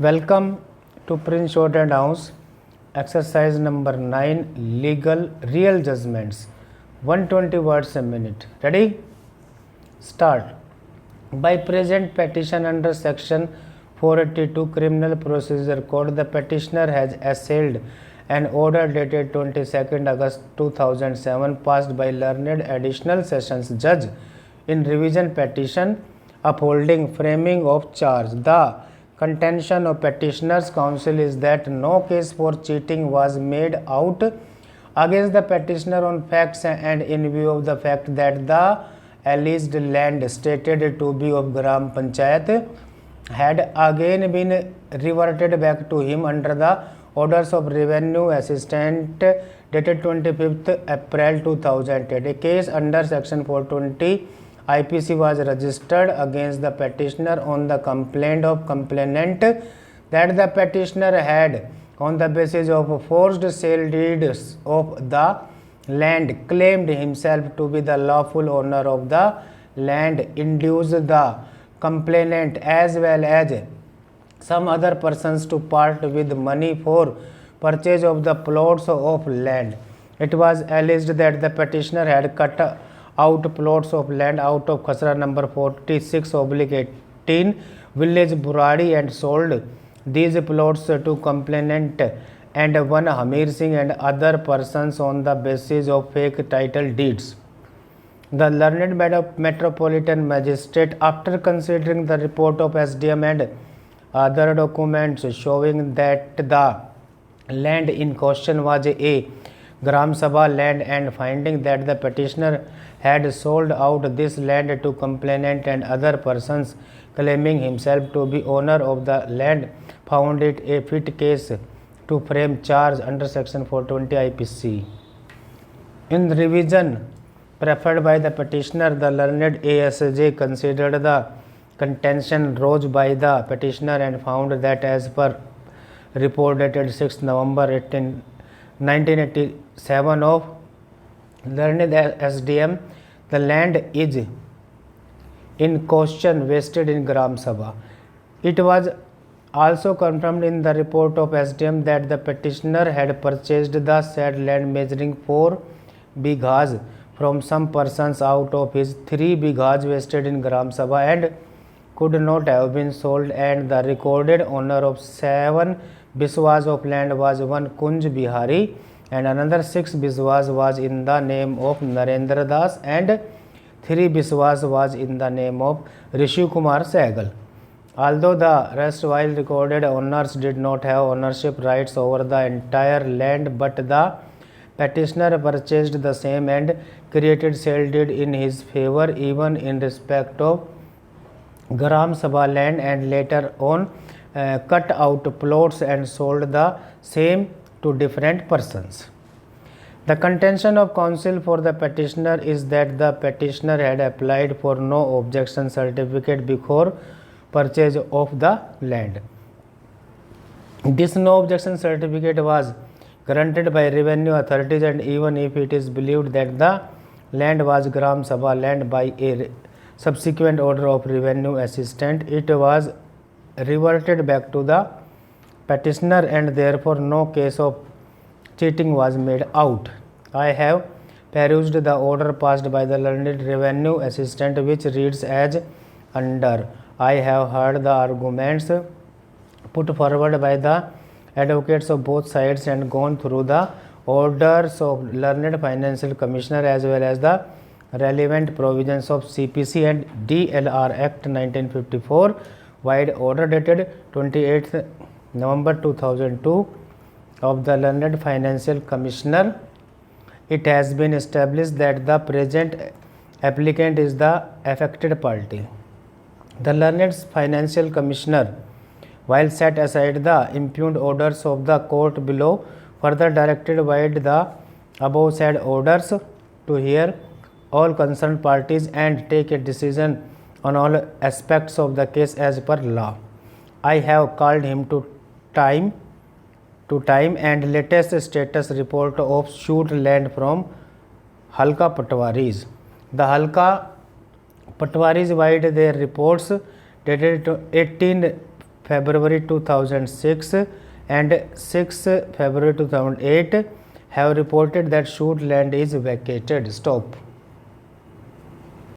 Welcome to Prince Jordan House, exercise number 9, legal real judgments, 120 words a minute. Ready? Start. By present petition under section 482 Criminal Procedure Code, the petitioner has assailed an order dated 22nd August 2007 passed by learned additional sessions judge in revision petition upholding framing of charge. The contention of petitioner's counsel is that no case for cheating was made out against the petitioner on facts and in view of the fact that the alleged land stated to be of Gram Panchayat had again been reverted back to him under the orders of revenue assistant dated 25th April 2008. A case under section 420 IPC was registered against the petitioner on the complaint of complainant that the petitioner had, on the basis of forged sale deeds of the land, claimed himself to be the lawful owner of the land, induced the complainant as well as some other persons to part with money for purchase of the plots of land. It was alleged that the petitioner had cut out plots of land out of Khasra number 46/18 village Buradi and sold these plots to complainant and one Hamir Singh and other persons on the basis of fake title deeds. The learned Metropolitan Magistrate, after considering the report of SDM and other documents showing that the land in question was a Gram Sabha land and finding that the petitioner had sold out this land to complainant and other persons claiming himself to be owner of the land, found it a fit case to frame charge under section 420 IPC. In revision preferred by the petitioner, the learned ASJ considered the contention raised by the petitioner and found that as per report dated 6 November 1987 of learned SDM, the land is in question vested in Gram Sabha. It was also confirmed in the report of SDM that the petitioner had purchased the said land measuring 4 bighas from some persons out of his 3 bighas vested in Gram Sabha and could not have been sold, and the recorded owner of 7 biswas of land was one Kunj Bihari and another 6 biswas was in the name of Narendra Das and 3 biswas was in the name of Rishi Kumar Sehgal. Although the rest while recorded owners did not have ownership rights over the entire land, but the petitioner purchased the same and created sale deed in his favor even in respect of Gram Sabha land and later on cut out plots and sold the same to different persons. The contention of counsel for the petitioner is that the petitioner had applied for no objection certificate before purchase of the land. This no objection certificate was granted by revenue authorities, and even if it is believed that the land was Gram Sabha land by a subsequent order of revenue assistant, it was reverted back to the petitioner and therefore no case of cheating was made out. I have perused the order passed by the learned revenue assistant, which reads as under. I have heard the arguments put forward by the advocates of both sides and gone through the orders of learned financial commissioner as well as the relevant provisions of CPC and DLR Act 1954 wide order dated 28th November 2002 of the learned financial commissioner. It has been established that the present applicant is the affected party. The learned financial commissioner, while set aside the impugned orders of the court below, further directed by the above said orders to hear all concerned parties and take a decision on all aspects of the case as per law. I have called him to time and latest status report of shoot land from Halka Patwaris. The Halka Patwaris wide their reports dated 18 February 2006 and 6 February 2008 have reported that Shoot land is vacated. Stop.